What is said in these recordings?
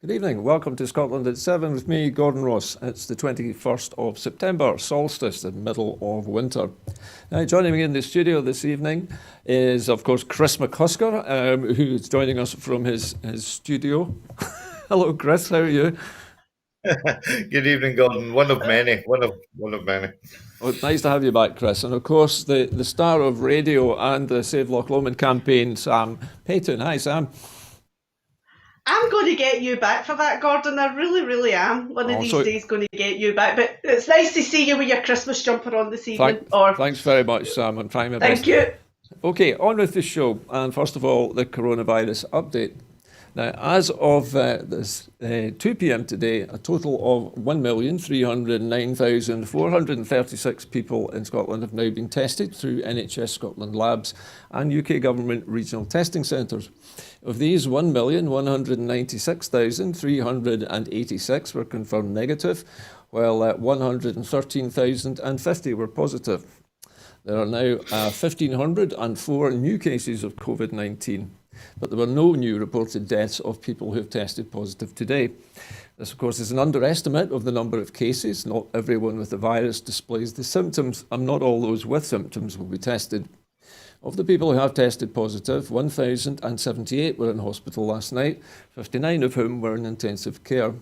Good evening. Welcome to Scotland at 7 with me, Gordon Ross. It's the 21st of September, solstice, the middle of winter. Now, joining me in the studio this evening is, of course, Chris McCusker, who's joining us from his studio. Hello, Chris. How are you? Good evening, Gordon. One of many. One of many. Oh, nice to have you back, Chris. And of course, the star of radio and the Save Loch Lomond campaign, Sam Paton. Hi, Sam. I'm going to get you back for that, Gordon. I really, really am. One of these Also, days going to get you back. But it's nice to see you with your Christmas jumper on this evening. thanks very much, Sam. I'm trying my best. Thank you. Okay, on with the show. And first of all, the coronavirus update. Now, as of 2 p.m. today, a total of 1,309,436 people in Scotland have now been tested through NHS Scotland labs and UK government regional testing centres. Of these, 1,196,386 were confirmed negative, while 113,050 were positive. There are now 1,504 new cases of COVID-19. But there were no new reported deaths of people who have tested positive today. This, of course, is an underestimate of the number of cases. Not everyone with the virus displays the symptoms, and not all those with symptoms will be tested. Of the people who have tested positive, 1,078 were in hospital last night, 59 of whom were in intensive care.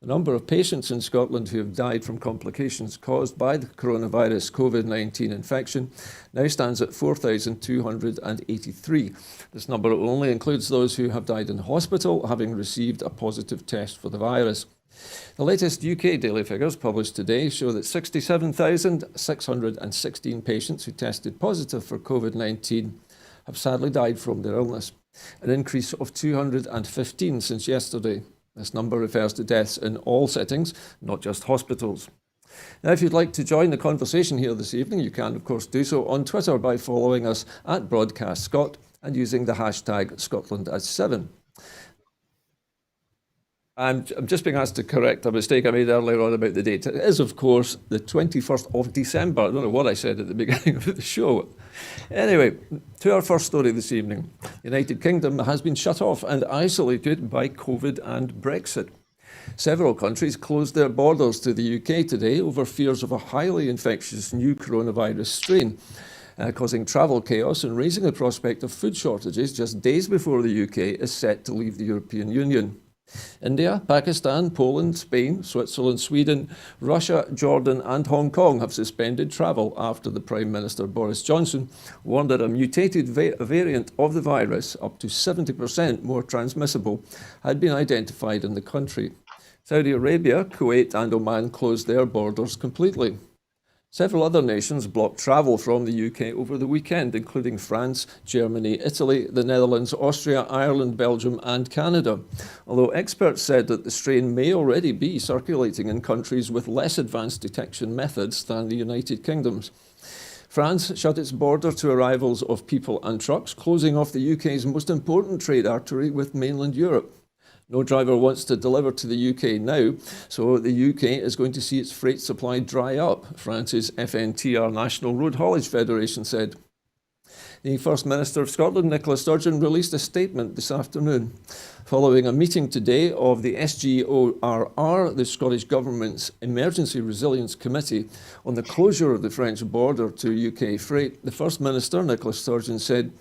The number of patients in Scotland who have died from complications caused by the coronavirus COVID-19 infection now stands at 4,283. This number only includes those who have died in hospital, having received a positive test for the virus. The latest UK daily figures published today show that 67,616 patients who tested positive for COVID-19 have sadly died from their illness, an increase of 215 since yesterday. This number refers to deaths in all settings, not just hospitals. Now, if you'd like to join the conversation here this evening, you can, of course, do so on Twitter by following us at Broadcast Scot and using the hashtag Scotland@7. I'm just being asked to correct a mistake I made earlier on about the date. It is, of course, the 21st of December. I don't know what I said at the beginning of the show. Anyway, to our first story this evening. The United Kingdom has been shut off and isolated by COVID and Brexit. Several countries closed their borders to the UK today over fears of a highly infectious new coronavirus strain, causing travel chaos and raising the prospect of food shortages just days before the UK is set to leave the European Union. India, Pakistan, Poland, Spain, Switzerland, Sweden, Russia, Jordan and Hong Kong have suspended travel after the Prime Minister Boris Johnson warned that a mutated variant of the virus, up to 70% more transmissible, had been identified in the country. Saudi Arabia, Kuwait and Oman closed their borders completely. Several other nations blocked travel from the UK over the weekend, including France, Germany, Italy, the Netherlands, Austria, Ireland, Belgium and Canada, although experts said that the strain may already be circulating in countries with less advanced detection methods than the United Kingdom's. France shut its border to arrivals of people and trucks, closing off the UK's most important trade artery with mainland Europe. No driver wants to deliver to the UK now, so the UK is going to see its freight supply dry up, France's FNTR National Road Haulage Federation said. The First Minister of Scotland, Nicola Sturgeon, released a statement this afternoon. Following a meeting today of the SGORR, the Scottish Government's Emergency Resilience Committee, on the closure of the French border to UK freight, the First Minister, Nicola Sturgeon, said,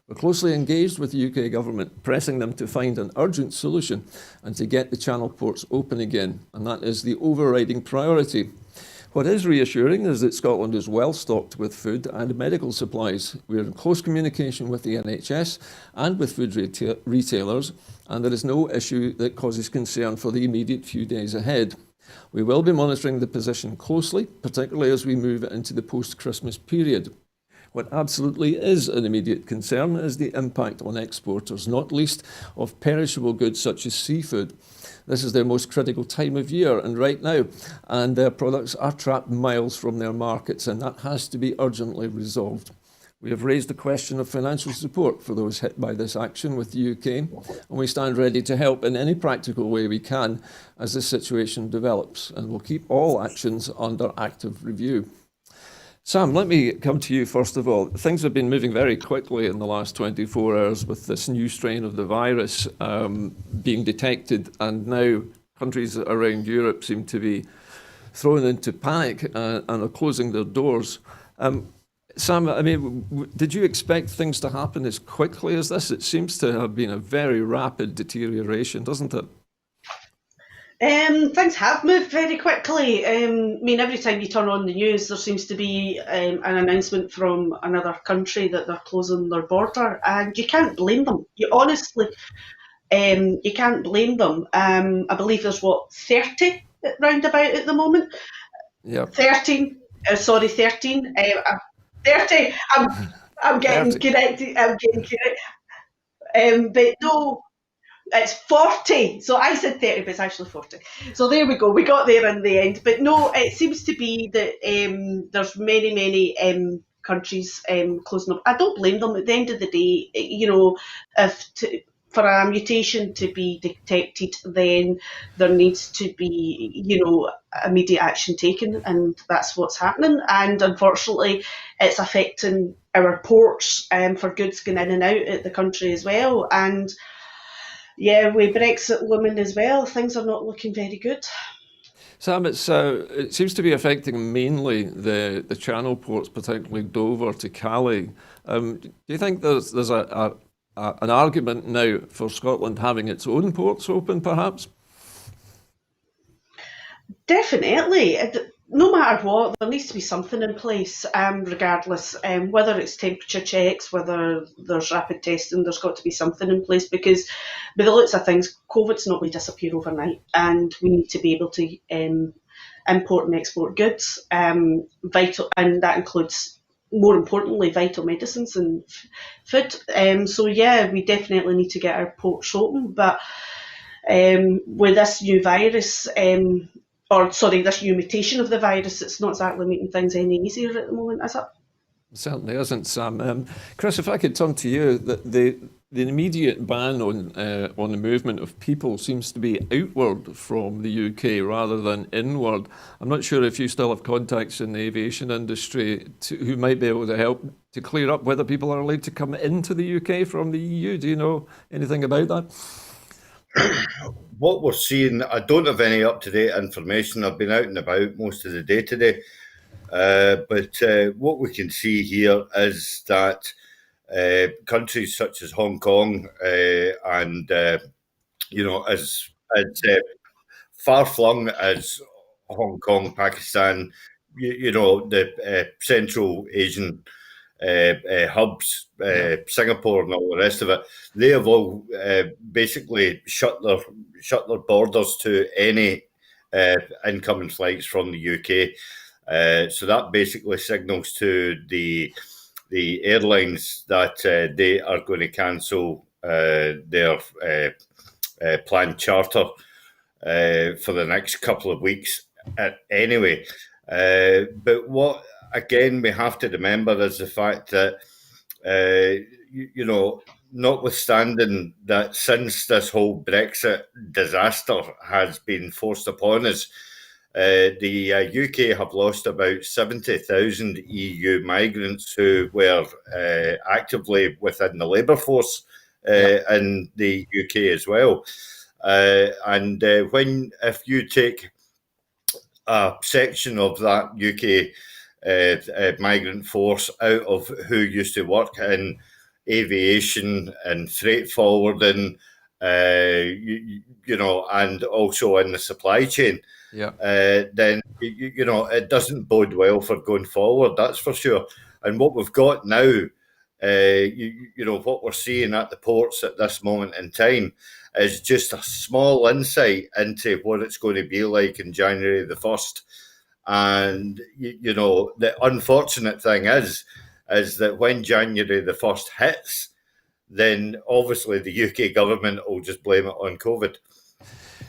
"We're closely engaged with the UK government, pressing them to find an urgent solution and to get the channel ports open again, and that is the overriding priority. What is reassuring is that Scotland is well stocked with food and medical supplies. We are in close communication with the NHS and with food retailers, and there is no issue that causes concern for the immediate few days ahead. We will be monitoring the position closely, particularly as we move into the post-Christmas period. What absolutely is an immediate concern is the impact on exporters, not least of perishable goods such as seafood. This is their most critical time of year and right now, and their products are trapped miles from their markets, and that has to be urgently resolved. We have raised the question of financial support for those hit by this action with the UK, and we stand ready to help in any practical way we can as the situation develops, and we'll keep all actions under active review." Sam, let me come to you first of all. Things have been moving very quickly in the last 24 hours with this new strain of the virus being detected, and now countries around Europe seem to be thrown into panic and are closing their doors. Sam, I mean, did you expect things to happen as quickly as this? It seems to have been a very rapid deterioration, doesn't it? Things have moved very quickly. I mean, every time you turn on the news, there seems to be an announcement from another country that they're closing their border, and you can't blame them. You honestly, you can't blame them. I believe there's 30 roundabout at the moment. Yeah. 13. 13. 30. I'm getting 30. corrected. I'm getting correct. But no. It's 40. So I said 30, but it's actually 40. So there we go. We got there in the end. But no, it seems to be that there's many countries closing up. I don't blame them. At the end of the day, if for a mutation to be detected, then there needs to be, immediate action taken, and that's what's happening. And unfortunately, it's affecting our ports for goods going in and out of the country as well. And yeah, with Brexit looming as well, things are not looking very good. Sam, it seems to be affecting mainly the channel ports, particularly Dover to Calais. Do you think there's an argument now for Scotland having its own ports open, perhaps? Definitely. No matter what, there needs to be something in place, regardless, whether it's temperature checks, whether there's rapid testing, there's got to be something in place, because by the looks of things, COVID's not going to disappear overnight, and we need to be able to import and export goods, vital, and that includes, more importantly, vital medicines and food. So yeah, we definitely need to get our ports open, but with this new virus, this new mutation of the virus, it's not exactly making things any easier at the moment, is it? It certainly isn't, Sam. Chris, if I could turn to you, the immediate ban on the movement of people seems to be outward from the UK rather than inward. I'm not sure if you still have contacts in the aviation industry who might be able to help to clear up whether people are allowed to come into the UK from the EU. Do you know anything about that? What we're seeing, I don't have any up-to-date information. I've been out and about most of the day today. But what we can see here is that countries such as Hong Kong and, as far-flung as Hong Kong, Pakistan, the Central Asian hubs, Singapore and all the rest of it, they have all basically shut their borders to any incoming flights from the UK. So that basically signals to the airlines that they are going to cancel their planned charter for the next couple of weeks anyway. But what, again, we have to remember is the fact that, notwithstanding that since this whole Brexit disaster has been forced upon us, the UK have lost about 70,000 EU migrants who were actively within the labour force in the UK as well. And if you take a section of that UK migrant force out of who used to work in aviation and freight forwarding, and also in the supply chain, then, it doesn't bode well for going forward, that's for sure. And what we've got now, what we're seeing at the ports at this moment in time is just a small insight into what it's going to be like in January the 1st. And, the unfortunate thing is that when January the 1st hits, then obviously the UK government will just blame it on COVID.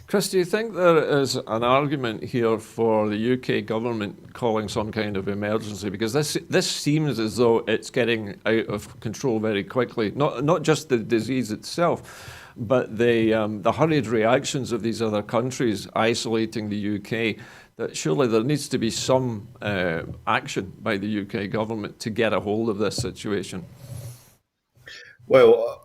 Chris, do you think there is an argument here for the UK government calling some kind of emergency? Because this seems as though it's getting out of control very quickly. Not just the disease itself, but the hurried reactions of these other countries isolating the UK. that surely there needs to be some action by the UK government to get a hold of this situation. Well,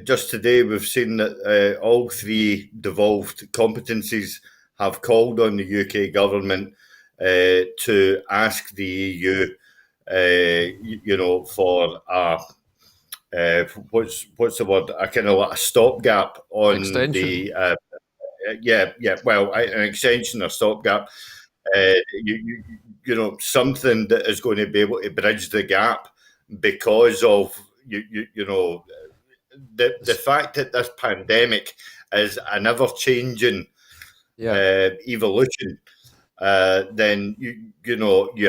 just today we've seen that all three devolved competencies have called on the UK government to ask the EU, for a what's the word? A kind of like a stopgap on Extension. an extension or stopgap. Something that is going to be able to bridge the gap because of the fact that this pandemic is an ever-changing evolution. Then you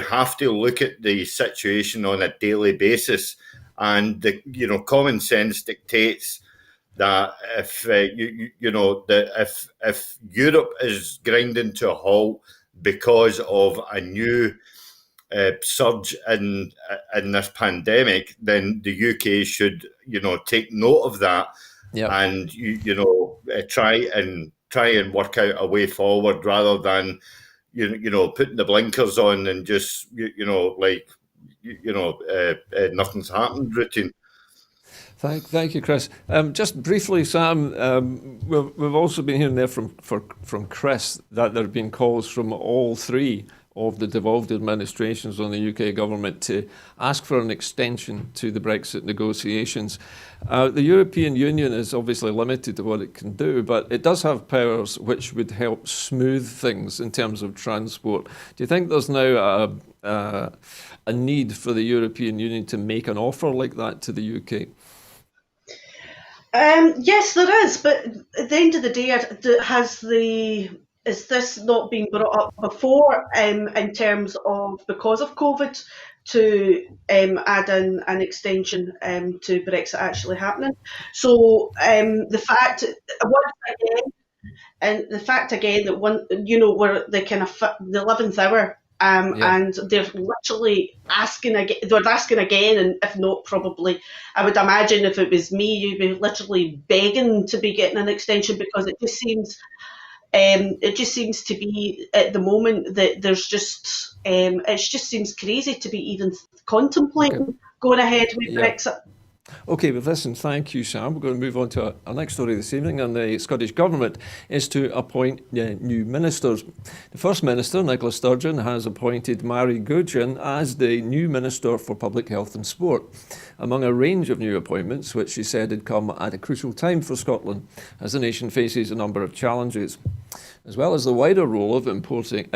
have to look at the situation on a daily basis, and common sense dictates that if if Europe is grinding to a halt because of a new surge in this pandemic, then the UK should take note of that and try and work out a way forward rather than putting the blinkers on and just nothing's happened routine. Thank you, Chris. Just briefly, Sam, we've also been hearing there from Chris that there have been calls from all three of the devolved administrations on the UK government to ask for an extension to the Brexit negotiations. The European Union is obviously limited to what it can do, but it does have powers which would help smooth things in terms of transport. Do you think there's now a need for the European Union to make an offer like that to the UK? Yes, there is, but at the end of the day, is this not been brought up before in terms of because of COVID to add in an extension to Brexit actually happening? So the fact again that we're the kind of the 11th hour. And they're literally asking again. They're asking again, and if not, probably, I would imagine if it was me, you'd be literally begging to be getting an extension because it just seems to be at the moment that there's just it just seems crazy to be even contemplating going ahead with Brexit. Okay, but listen, thank you, Sam. We're going to move on to our next story this evening, and the Scottish Government is to appoint new ministers. The First Minister, Nicola Sturgeon, has appointed Mary Goodwin as the new Minister for Public Health and Sport, among a range of new appointments, which she said had come at a crucial time for Scotland, as the nation faces a number of challenges. As well as the wider role of improving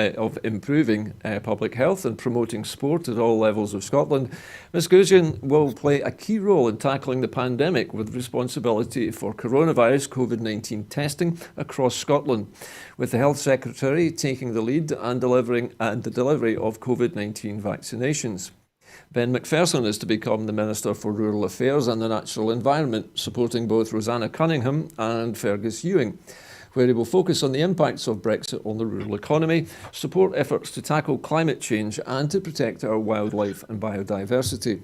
public health and promoting sport at all levels of Scotland, Ms Goodwin will play a key role in tackling the pandemic with responsibility for coronavirus COVID-19 testing across Scotland, with the Health Secretary taking the lead and the delivery of COVID-19 vaccinations. Ben Macpherson is to become the Minister for Rural Affairs and the Natural Environment, supporting both Rosanna Cunningham and Fergus Ewing, where he will focus on the impacts of Brexit on the rural economy, support efforts to tackle climate change and to protect our wildlife and biodiversity.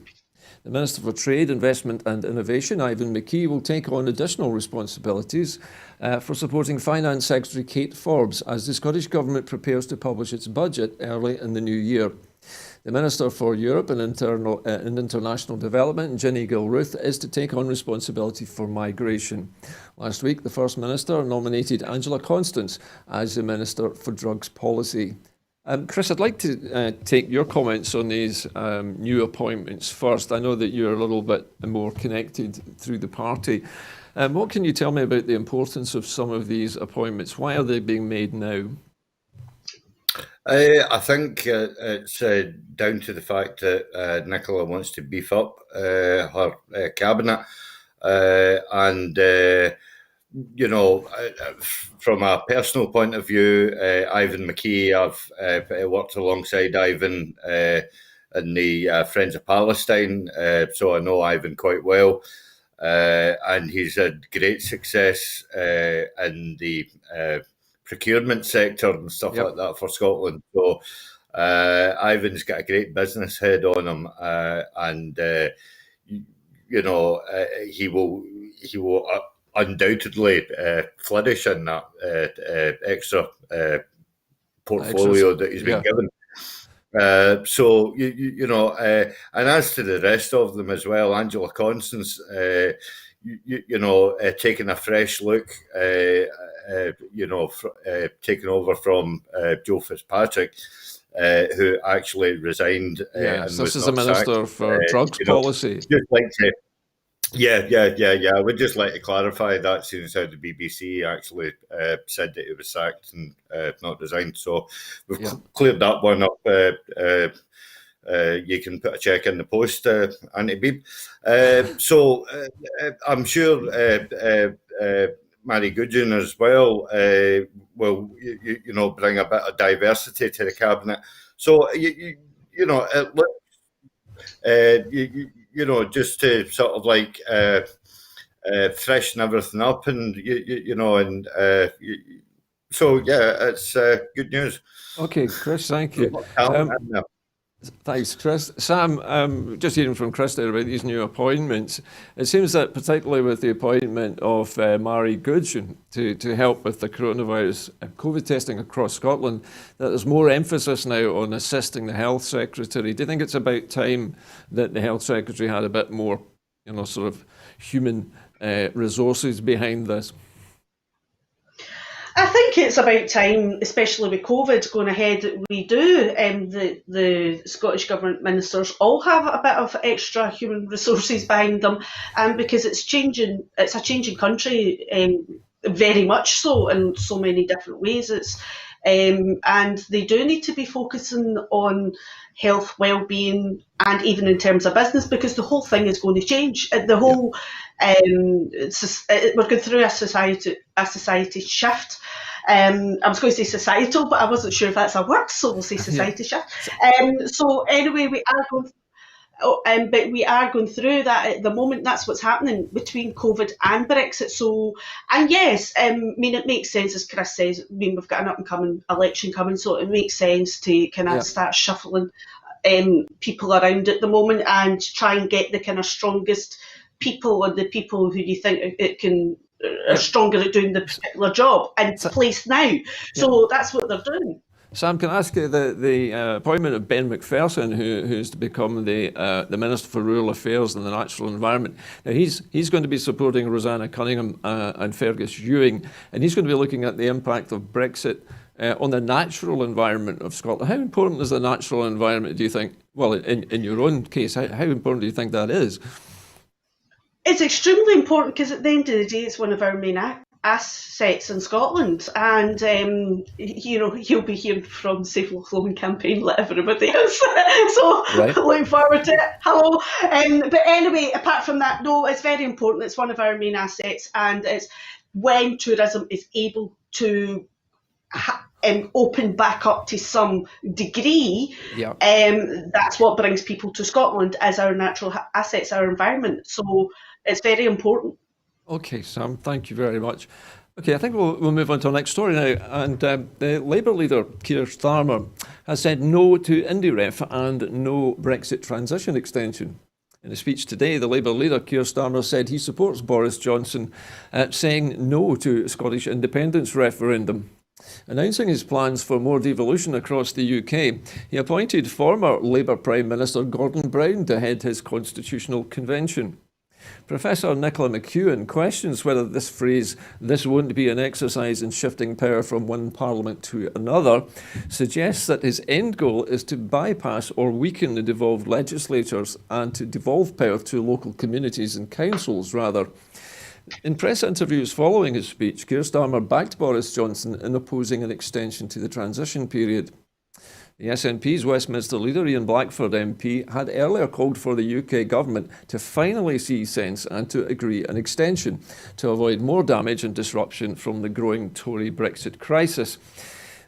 The Minister for Trade, Investment and Innovation, Ivan McKee, will take on additional responsibilities for supporting Finance Secretary Kate Forbes as the Scottish Government prepares to publish its budget early in the new year. The Minister for Europe and International Development, Ginny Gilruth, is to take on responsibility for migration. Last week, the First Minister nominated Angela Constance as the Minister for Drugs Policy. Chris, I'd like to take your comments on these new appointments first. I know that you're a little bit more connected through the party. What can you tell me about the importance of some of these appointments? Why are they being made now? I think it's down to the fact that Nicola wants to beef up her cabinet, and from a personal point of view, Ivan McKee, I've worked alongside Ivan in the Friends of Palestine, so I know Ivan quite well, and he's had great success in the procurement sector and stuff like that for Scotland. So Ivan's got a great business head on him, and he will undoubtedly flourish in that extra portfolio that he's been given. So and as to the rest of them as well, Angela Constance, taking a fresh look, taking over from Joe Fitzpatrick, who actually resigned. Yes, this is the Minister for Drugs Policy. Just like to, yeah. I would just like to clarify that, since how the BBC actually said that he was sacked and not resigned. So we've cleared that one up. You can put a check in the post, Anti-Beeb. So I'm sure Mary Goodwin as well will, bring a bit of diversity to the cabinet. So just to sort of like freshen everything up, and so it's good news. Okay, Chris, thank you. Thanks, Chris. Sam, just hearing from Chris there about these new appointments, it seems that particularly with the appointment of Mary Goodwin to help with the coronavirus COVID testing across Scotland, that there's more emphasis now on assisting the Health Secretary. Do you think it's about time that the Health Secretary had a bit more, sort of human resources behind this? I think it's about time, especially with COVID going ahead, that we do. The Scottish Government ministers all have a bit of extra human resources behind them, because it's changing. It's a changing country, very much so, in so many different ways. And they do need to be focusing on health, well-being, and even in terms of business, because the whole thing is going to change. The whole we're going through a society shift. I was going to say societal, but I wasn't sure if that's a word, so we'll say society shift. So anyway, we are going. But we are going through that at the moment. That's what's happening between COVID and Brexit. So, and yes, it makes sense, as Chris says. We've got an up-and-coming election coming, so it makes sense to kind of start shuffling people around at the moment and try and get the kind of strongest people, or the people who you think it can are stronger at doing the particular job in place now. So that's what they're doing. Sam, can I ask you the appointment of Ben McPherson, who's to become the Minister for Rural Affairs and the Natural Environment? Now he's going to be supporting Rosanna Cunningham and Fergus Ewing, and he's going to be looking at the impact of Brexit on the natural environment of Scotland. How important is the natural environment, do you think? Well, in your own case, how important do you think that is? It's extremely important, because at the end of the day, it's one of our main assets in Scotland, and he'll be hearing from Save Lothlone campaign like everybody else. So looking forward to it. Hello. But anyway, apart from that, no, it's very important. It's one of our main assets, and it's when tourism is able to open back up to some degree, that's what brings people to Scotland, as our natural assets, our environment. So it's very important. Okay, Sam, thank you very much. Okay, I think we'll move on to our next story now. And the Labour leader, Keir Starmer, has said no to IndyRef and no Brexit transition extension. In a speech today, the Labour leader, Keir Starmer, said he supports Boris Johnson saying no to a Scottish independence referendum. Announcing his plans for more devolution across the UK, he appointed former Labour Prime Minister Gordon Brown to head his constitutional convention. Professor Nicola McEwen questions whether this phrase, "this won't be an exercise in shifting power from one parliament to another," suggests that his end goal is to bypass or weaken the devolved legislatures and to devolve power to local communities and councils, rather. In press interviews following his speech, Keir Starmer backed Boris Johnson in opposing an extension to the transition period. The SNP's Westminster leader, Ian Blackford MP, had earlier called for the UK government to finally see sense and to agree an extension to avoid more damage and disruption from the growing Tory Brexit crisis.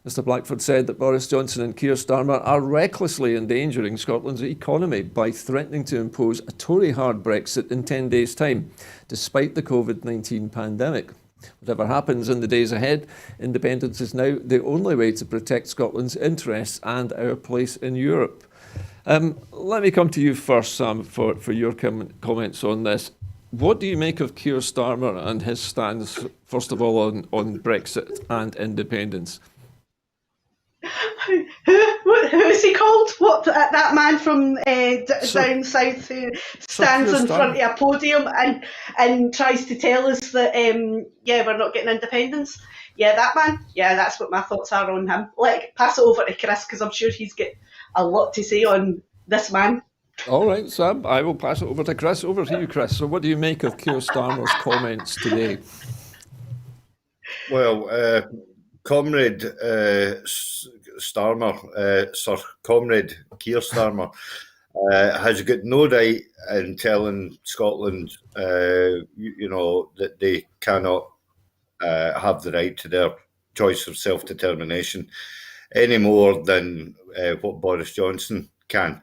Mr Blackford said that Boris Johnson and Keir Starmer are recklessly endangering Scotland's economy by threatening to impose a Tory hard Brexit in 10 days' time, despite the COVID-19 pandemic. Whatever happens in the days ahead, independence is now the only way to protect Scotland's interests and our place in Europe. Let me come to you first, Sam, for your comments on this. What do you make of Keir Starmer and his stance, first of all, on Brexit and independence? who is he called? What that man from down south who stands in front of a podium and tries to tell us that we're not getting independence. Yeah, that man. Yeah, that's what my thoughts are on him. Like, pass it over to Chris because I'm sure he's got a lot to say on this man. All right, Sam, I will pass it over to Chris. Over to you, Chris. So what do you make of Keir Starmer's comments today? Well, Comrade Starmer, Sir Comrade Keir Starmer, has got no right in telling Scotland, that they cannot have the right to their choice of self-determination any more than what Boris Johnson can.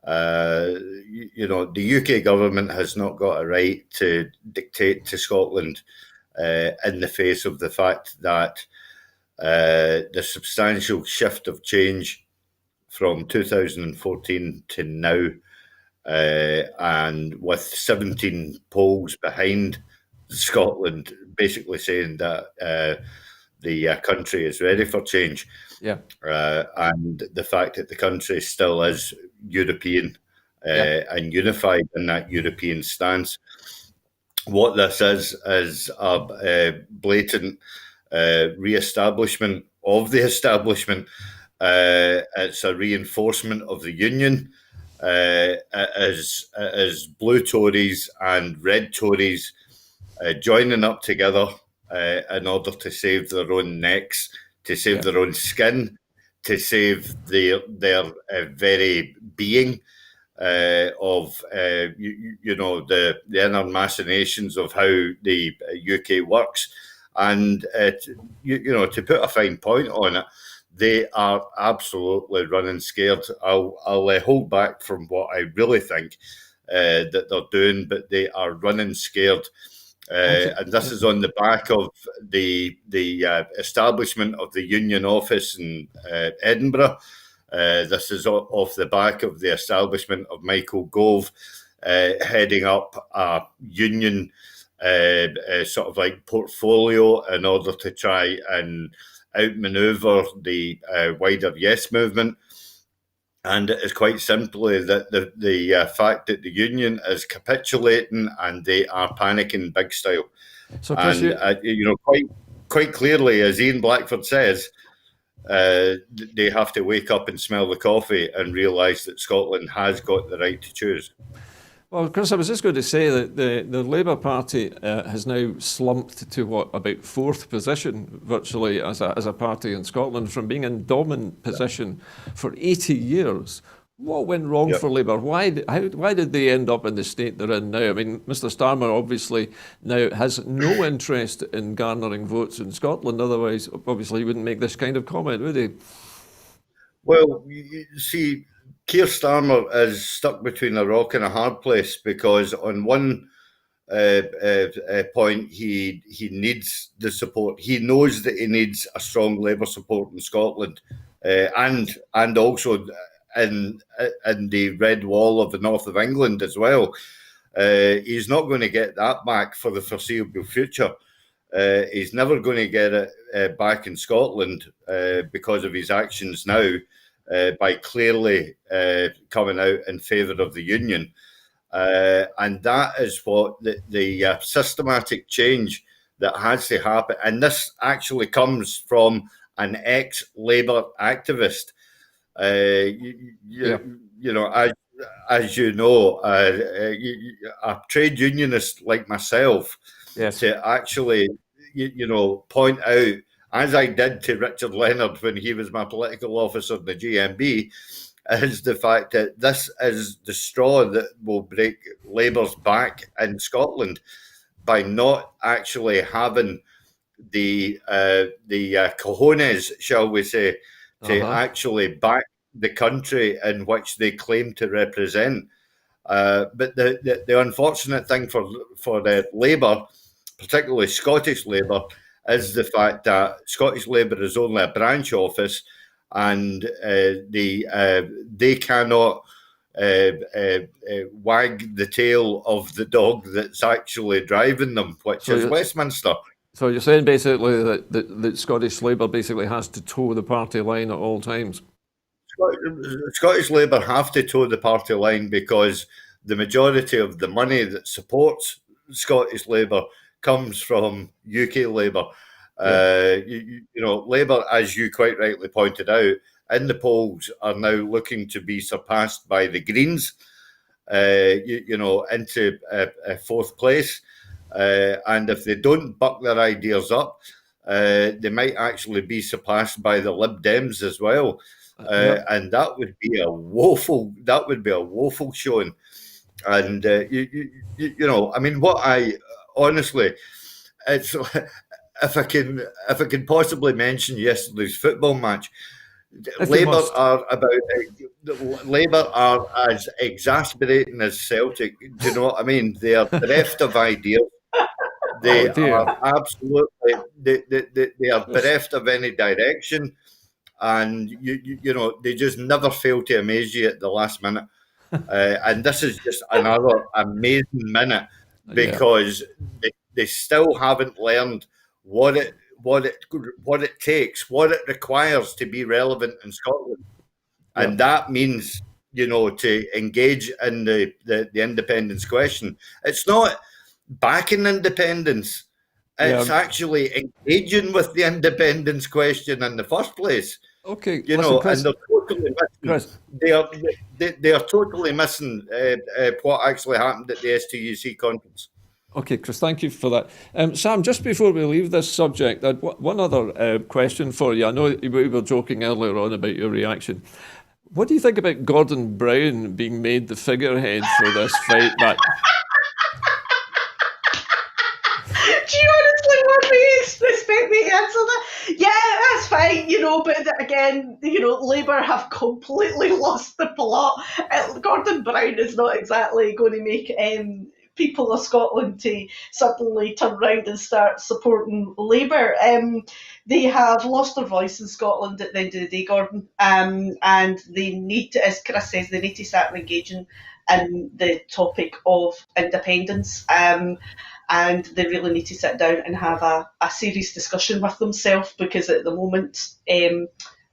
The UK government has not got a right to dictate to Scotland in the face of the fact that the substantial shift of change from 2014 to now, and with 17 polls behind Scotland basically saying that the country is ready for change. Yeah. And the fact that the country still is European and unified in that European stance. What this is a blatant re-establishment of the establishment. It's a reinforcement of the union as blue Tories and red Tories joining up together in order to save their own necks, to save their own skin, to save their very being of the inner machinations of how the UK works. And to put a fine point on it, they are absolutely running scared. I'll hold back from what I really think that they're doing, but they are running scared. And this is on the back of the establishment of the union office in Edinburgh. This is off the back of the establishment of Michael Gove heading up a union sort of like portfolio in order to try and outmaneuver the wider Yes movement. And it is quite simply that the fact that the union is capitulating and they are panicking big style. So, Chris, and quite clearly, as Ian Blackford says, they have to wake up and smell the coffee and realise that Scotland has got the right to choose. Well, Chris, I was just going to say that the Labour Party has now slumped to about fourth position, virtually, as a party in Scotland, from being in dominant position for 80 years. What went wrong for Labour? Why did they end up in the state they're in now? I mean, Mr. Starmer obviously now has no interest in garnering votes in Scotland. Otherwise, obviously, he wouldn't make this kind of comment, would he? Well, you see, Keir Starmer is stuck between a rock and a hard place because on one point he needs the support. He knows that he needs a strong Labour support in Scotland and also in the red wall of the north of England as well. He's not going to get that back for the foreseeable future. He's never going to get it back in Scotland because of his actions now. By clearly coming out in favour of the union. And that is what the systematic change that has to happen. And this actually comes from an ex-Labour activist. As you know, a trade unionist like myself, to actually, point out, as I did to Richard Leonard when he was my political officer in the GMB, is the fact that this is the straw that will break Labour's back in Scotland by not actually having the cojones, shall we say, to actually back the country in which they claim to represent. But the unfortunate thing for Labour, particularly Scottish Labour, is the fact that Scottish Labour is only a branch office and they cannot wag the tail of the dog that's actually driving them, which is Westminster. So you're saying basically that Scottish Labour basically has to toe the party line at all times? Scottish Labour have to toe the party line because the majority of the money that supports Scottish Labour comes from UK Labour. Yeah. Labour, as you quite rightly pointed out, in the polls are now looking to be surpassed by the Greens, into fourth place. And if they don't buck their ideas up, they might actually be surpassed by the Lib Dems as well. Yep. And that would be a woeful showing. And I mean, what I honestly, it's if I can possibly mention yesterday's football match, If you Labour must. are as exasperating as Celtic. Do you know what I mean? They are bereft of ideas. They Oh dear. are absolutely they are bereft of any direction, and they just never fail to amaze you at the last minute. And this is just another amazing minute Yeah. because they still haven't learned what it takes, what it requires to be relevant in Scotland, Yeah. and that means to engage in the independence question. It's not backing independence; it's Yeah. actually engaging with the independence question in the first place. Okay. Listen, Chris. And they're totally missing. Chris. They are totally missing what actually happened at the STUC conference. Okay, Chris, thank you for that. Sam, just before we leave this subject, I had one other question for you. I know we were joking earlier on about your reaction. What do you think about Gordon Brown being made the figurehead for this fight back? Do you honestly expect me to answer that? Yeah, that's fine, but again, Labour have completely lost the plot. Gordon Brown is not exactly going to make people of Scotland to suddenly turn around and start supporting Labour. They have lost their voice in Scotland at the end of the day, Gordon, and they need to, as Chris says, they need to start engaging in the topic of independence. And they really need to sit down and have a serious discussion with themselves, because at the moment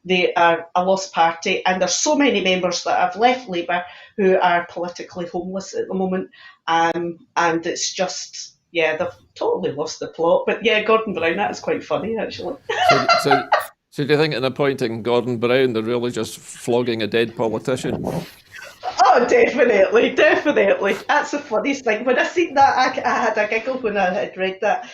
they are a lost party, and there's so many members that have left Labour who are politically homeless at the moment, and it's just, they've totally lost the plot. But yeah, Gordon Brown, that is quite funny actually. So do you think in appointing Gordon Brown, they're really just flogging a dead politician? Oh, definitely. That's the funniest thing. When I seen that, I had a giggle when I had read that.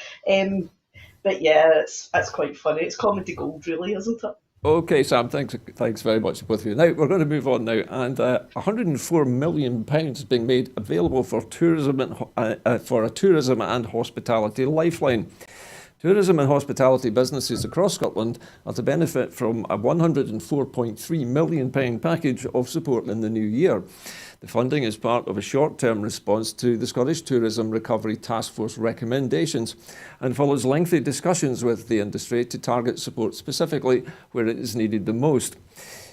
But yeah, that's quite funny. It's comedy gold, really, isn't it? Okay, Sam, thanks very much, both of you. Now, we're going to move on now, and £104 million is being made available for for a tourism and hospitality lifeline. Tourism and hospitality businesses across Scotland are to benefit from a £104.3 million package of support in the new year. The funding is part of a short-term response to the Scottish Tourism Recovery Task Force recommendations and follows lengthy discussions with the industry to target support specifically where it is needed the most.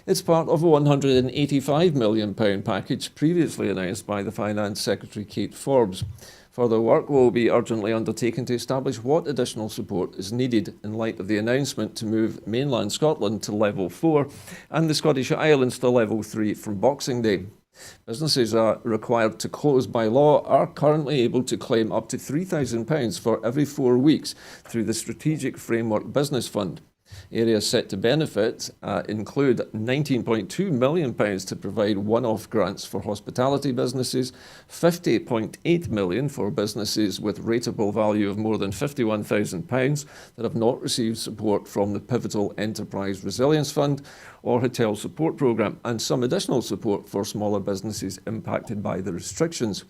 It's part of a £185 million package previously announced by the Finance Secretary Kate Forbes. Further work will be urgently undertaken to establish what additional support is needed in light of the announcement to move mainland Scotland to level 4 and the Scottish Islands to level 3 from Boxing Day. Businesses are required to close by law are currently able to claim up to £3,000 for every 4 weeks through the Strategic Framework Business Fund. Areas set to benefit include £19.2 million to provide one-off grants for hospitality businesses, £50.8 million for businesses with rateable value of more than £51,000 that have not received support from the Pivotal Enterprise Resilience Fund or Hotel Support Programme, and some additional support for smaller businesses impacted by the restrictions.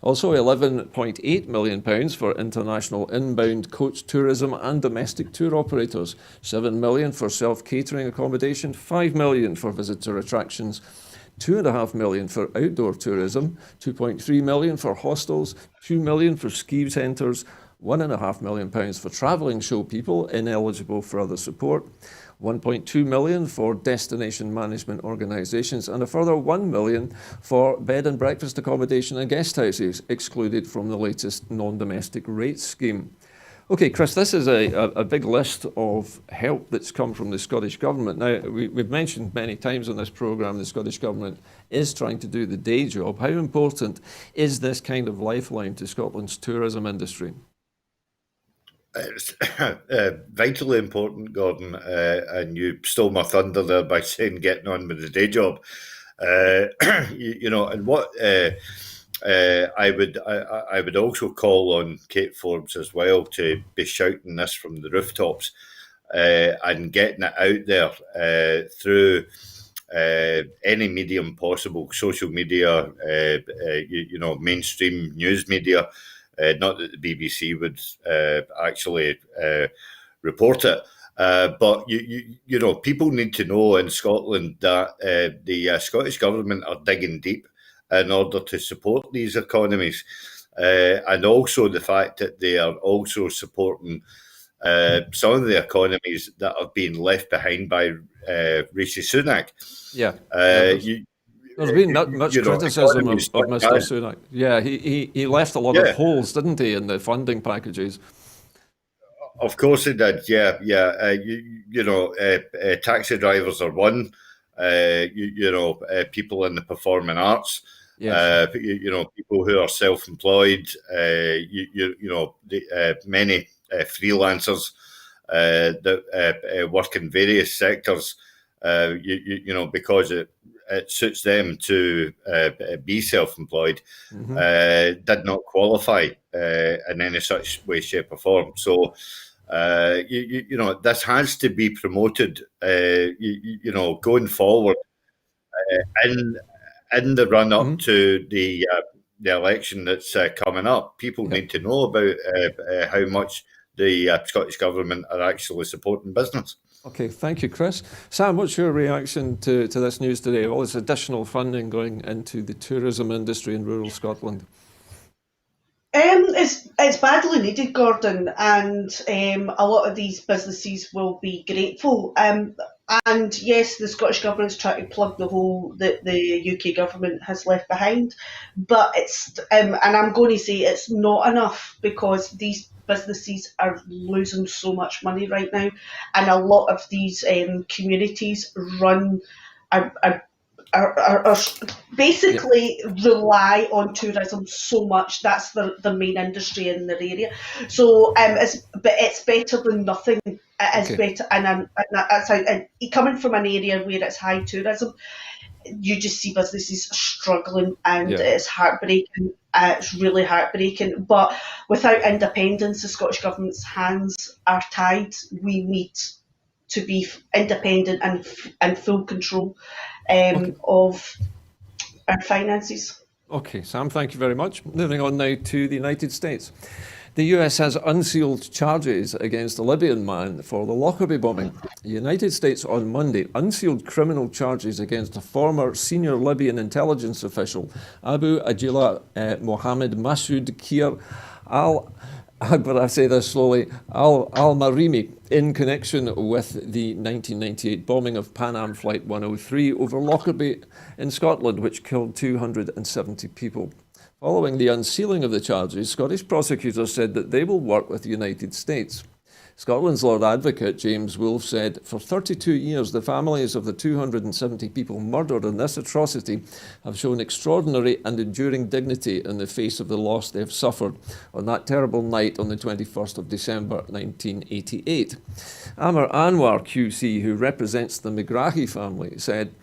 Also £11.8 million for international inbound coach tourism and domestic tour operators, £7 million for self-catering accommodation, £5 million for visitor attractions, £2.5 million for outdoor tourism, £2.3 million for hostels, £2 million for ski centres, £1.5 million for travelling show people ineligible for other support, £1.2 million for destination management organisations, and a further £1 million for bed and breakfast accommodation and guest houses excluded from the latest non-domestic rates scheme. Okay, Chris, this is a big list of help that's come from the Scottish Government. Now, we've mentioned many times on this programme the Scottish Government is trying to do the day job. How important is this kind of lifeline to Scotland's tourism industry? It's vitally important, Gordon, and you stole my thunder there by saying getting on with the day job. And what I would also call on Kate Forbes as well to be shouting this from the rooftops and getting it out there through any medium possible, social media, mainstream news media. Not that the BBC would actually report it, but people need to know in Scotland that the Scottish Government are digging deep in order to support these economies, and also the fact that they are also supporting some of the economies that have been left behind by Rishi Sunak. Yeah. There's been much criticism of Mr. Sunak. Yeah, he left a lot of holes, didn't he, in the funding packages? Of course he did. Yeah. Taxi drivers are one. People in the performing arts. Yes. People who are self-employed. Many freelancers that work in various sectors. Because it suits them to be self-employed, did not qualify in any such way, shape, or form. So, this has to be promoted, going forward in the run-up to the election that's coming up. People need to know about how much the Scottish Government are actually supporting business. Okay, thank you, Chris. Sam, what's your reaction to this news today? All this additional funding going into the tourism industry in rural Scotland. It's badly needed, Gordon, and a lot of these businesses will be grateful. And yes, the Scottish Government's trying to plug the hole that the UK Government has left behind, but it's and I'm going to say it's not enough, because these businesses are losing so much money right now, and a lot of these communities are basically rely on tourism so much. That's the main industry in their area. So it's better than nothing. It is better, and coming from an area where it's high tourism, you just see businesses struggling, and it's heartbreaking. It's really heartbreaking. But without independence, the Scottish Government's hands are tied. We need to be independent and full control of our finances. Okay, Sam, thank you very much. Moving on now to the United States. The US has unsealed charges against a Libyan man for the Lockerbie bombing. The United States on Monday unsealed criminal charges against a former senior Libyan intelligence official, Abu Ajila Mohammed Masoud Kir al-Marimi, in connection with the 1998 bombing of Pan Am Flight 103 over Lockerbie in Scotland, which killed 270 people. Following the unsealing of the charges, Scottish prosecutors said that they will work with the United States. Scotland's Lord Advocate, James Wolfe, said, "For 32 years, the families of the 270 people murdered in this atrocity have shown extraordinary and enduring dignity in the face of the loss they have suffered on that terrible night on the 21st of December 1988. Amar Anwar QC, who represents the McGrahy family, said,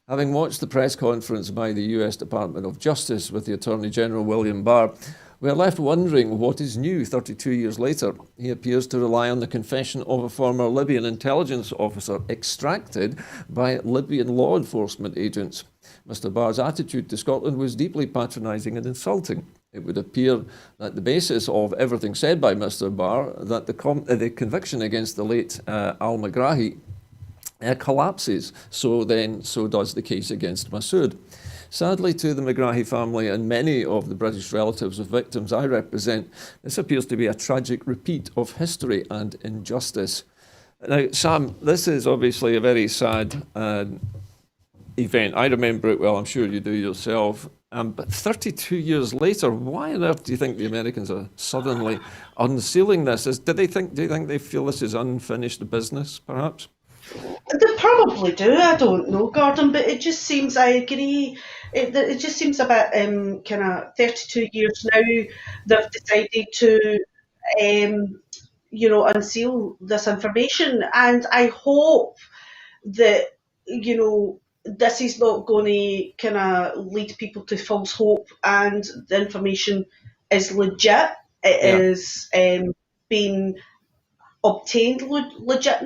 "Having watched the press conference by the US Department of Justice with the Attorney General William Barr, we are left wondering what is new 32 years later. He appears to rely on the confession of a former Libyan intelligence officer extracted by Libyan law enforcement agents. Mr. Barr's attitude to Scotland was deeply patronising and insulting. It would appear that the basis of everything said by Mr. Barr, that the conviction against the late al-Megrahi collapses. So does the case against Masood. Sadly, to the McGrahy family and many of the British relatives of victims I represent, this appears to be a tragic repeat of history and injustice." Now, Sam, this is obviously a very sad event. I remember it well, I'm sure you do yourself. But 32 years later, why on earth do you think the Americans are suddenly unsealing this? Do you think they feel this is unfinished business, perhaps? They probably do. I don't know, Gordon, but it just seems. I agree. It just seems a bit kind of 32 years now. They've decided to, unseal this information, and I hope that this is not going to kind of lead people to false hope, and the information is legit. It Yeah. is being obtained legit.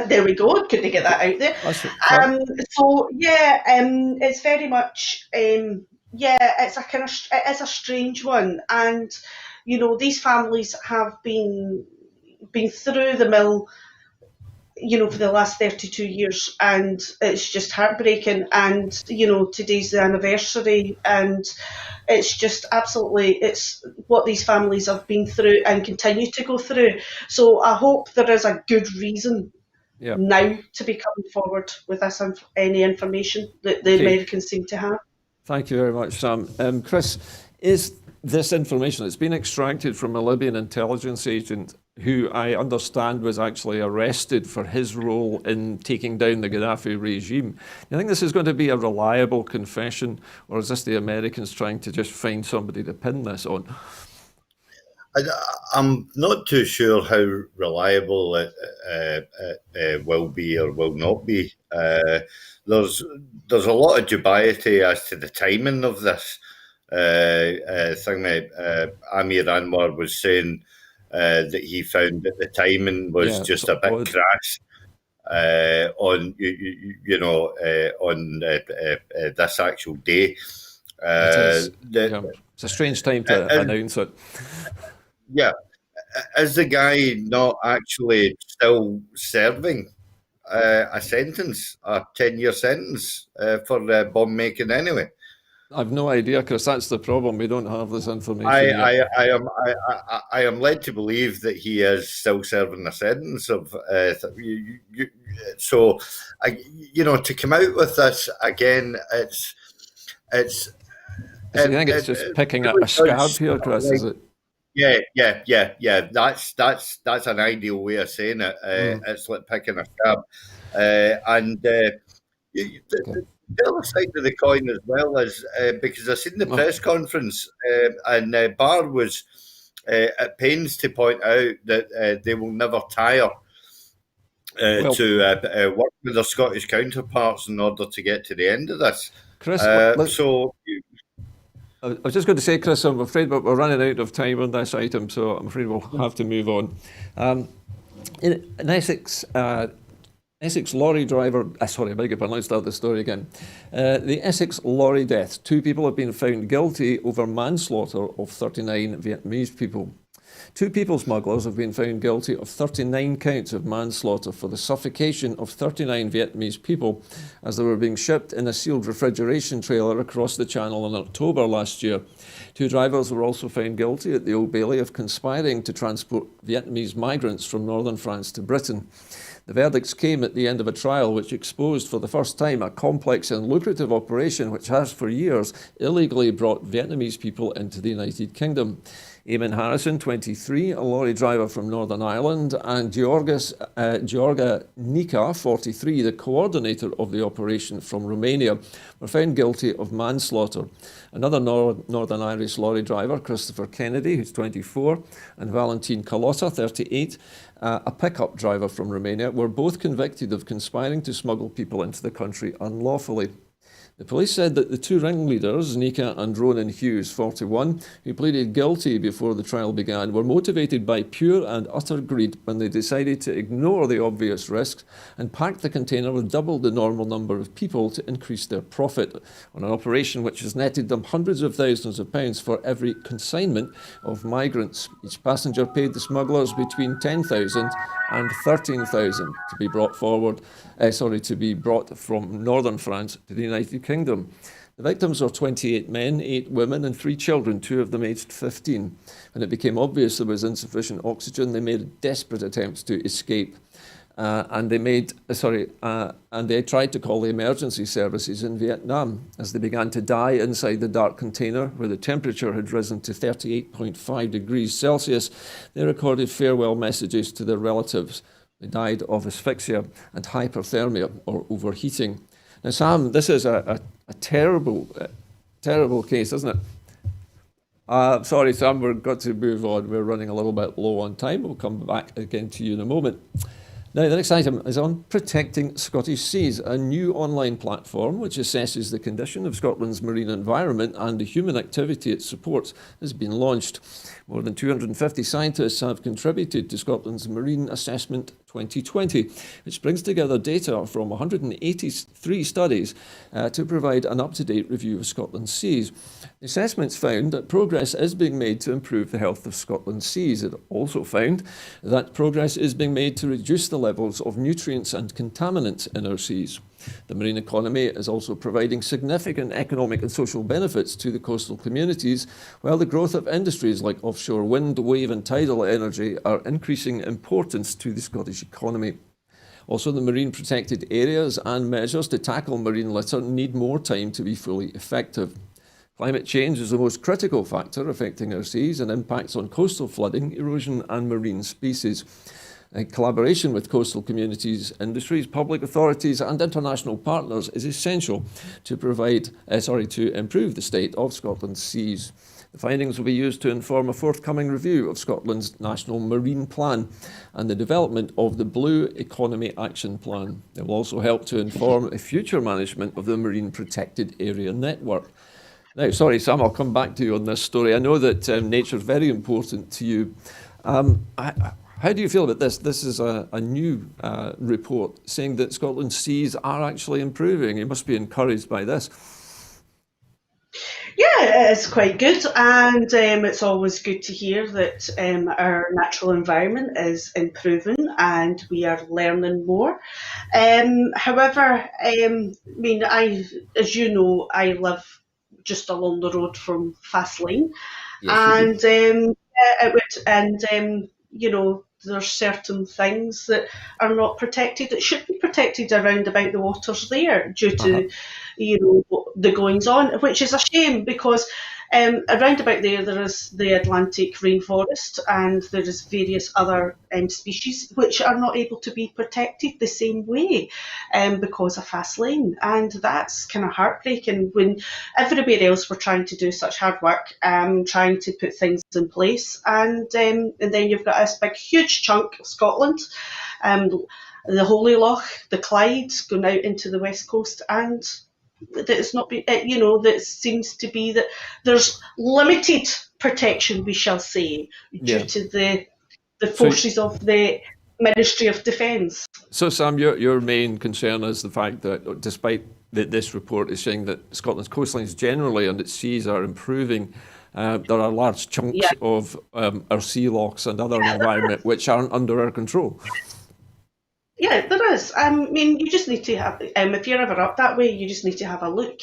There we go. Couldn't get that out there. That's it. So yeah, it's very much it's it's a strange one, and these families have been through the mill, for the last 32 years, and it's just heartbreaking. And today's the anniversary, and it's just it's what these families have been through and continue to go through. So I hope there is a good reason now to be coming forward with any information that the Americans seem to have. Thank you very much, Sam. Chris, is this information that's been extracted from a Libyan intelligence agent who I understand was actually arrested for his role in taking down the Gaddafi regime, do you think this is going to be a reliable confession, or is this the Americans trying to just find somebody to pin this on? I'm not too sure how reliable it will be or will not be. There's a lot of dubiety as to the timing of this thing. That Amir Anwar was saying that he found that the timing was just a bit odd. Crash on on this actual day. It's a strange time to announce it. Yeah, is the guy not actually still serving a sentence, a 10-year sentence for bomb making anyway? I've no idea, Chris. That's the problem. We don't have this information. I am led to believe that he is still serving a sentence of. So, to come out with this again, it's. So you think it's just picking up a scab here, Chris? Is it? Yeah. That's an ideal way of saying it. It's like picking a scab, and the other side of the coin as well is because I seen the press conference, and Barr was at pains to point out that they will never tire to work with their Scottish counterparts in order to get to the end of this. Chris, I was just going to say, Chris, I'm afraid we're running out of time on this item, so I'm afraid we'll have to move on. In Essex, Essex lorry driver, sorry, I beg your pardon, let's start the story again. The Essex lorry death. 2 people have been found guilty over manslaughter of 39 Vietnamese people. 2 people smugglers have been found guilty of 39 counts of manslaughter for the suffocation of 39 Vietnamese people as they were being shipped in a sealed refrigeration trailer across the channel in October last year. 2 drivers were also found guilty at the Old Bailey of conspiring to transport Vietnamese migrants from northern France to Britain. The verdicts came at the end of a trial which exposed for the first time a complex and lucrative operation which has for years illegally brought Vietnamese people into the United Kingdom. Eamon Harrison, 23, a lorry driver from Northern Ireland, and Georga Nica, 43, the coordinator of the operation from Romania, were found guilty of manslaughter. Another Northern Irish lorry driver, Christopher Kennedy, who's 24, and Valentin Calotta, 38, a pickup driver from Romania, were both convicted of conspiring to smuggle people into the country unlawfully. The police said that the 2 ringleaders, Nika and Ronan Hughes, 41, who pleaded guilty before the trial began, were motivated by pure and utter greed when they decided to ignore the obvious risks and packed the container with double the normal number of people to increase their profit on an operation which has netted them hundreds of thousands of pounds for every consignment of migrants. Each passenger paid the smugglers between 10,000 and 13,000 to be brought from northern France to the United Kingdom. The victims are 28 men, 8 women and 3 children, 2 of them aged 15. When it became obvious there was insufficient oxygen, they made desperate attempts to escape. and they tried to call the emergency services in Vietnam as they began to die inside the dark container where the temperature had risen to 38.5 degrees Celsius. They recorded farewell messages to their relatives. They died of asphyxia and hyperthermia or overheating. Now, Sam, this is a terrible case, isn't it? Sorry, Sam, we've got to move on. We're running a little bit low on time. We'll come back again to you in a moment. Now, the next item is on Protecting Scottish Seas, a new online platform which assesses the condition of Scotland's marine environment and the human activity it supports has been launched. More than 250 scientists have contributed to Scotland's Marine Assessment 2020, which brings together data from 183 studies to provide an up-to-date review of Scotland's seas. The assessments found that progress is being made to improve the health of Scotland's seas. It also found that progress is being made to reduce the levels of nutrients and contaminants in our seas. The marine economy is also providing significant economic and social benefits to the coastal communities, while the growth of industries like offshore wind, wave and tidal energy are increasing importance to the Scottish economy. Also, the marine protected areas and measures to tackle marine litter need more time to be fully effective. Climate change is the most critical factor affecting our seas and impacts on coastal flooding, erosion and marine species. Collaboration with coastal communities, industries, public authorities and international partners is essential to improve the state of Scotland's seas. The findings will be used to inform a forthcoming review of Scotland's National Marine Plan and the development of the Blue Economy Action Plan. It will also help to inform a future management of the Marine Protected Area Network. Now, sorry, Sam, I'll come back to you on this story. I know that nature is very important to you. How do you feel about this? This is a new report saying that Scotland's seas are actually improving. You must be encouraged by this. Yeah, it's quite good, and it's always good to hear that our natural environment is improving and we are learning more. However, as you know, I live just along the road from Fastlane, Yes, there's certain things that are not protected that should be protected around about the waters there due to the goings on, which is a shame because around about there is the Atlantic rainforest and there is various other species which are not able to be protected the same way because of Fastlane, and that's kind of heartbreaking when everybody else were trying to do such hard work, trying to put things in place, and then you've got this big huge chunk of Scotland, the Holy Loch, the Clyde going out into the west coast, and that it's not that seems to be that there's limited protection, we shall say, due to the forces of the Ministry of Defence. So, Sam, your main concern is the fact that despite that this report is saying that Scotland's coastlines generally and its seas are improving, there are large chunks of our sea lochs and other environment which aren't under our control. Yeah, there is. You just need to have, if you're ever up that way, you just need to have a look.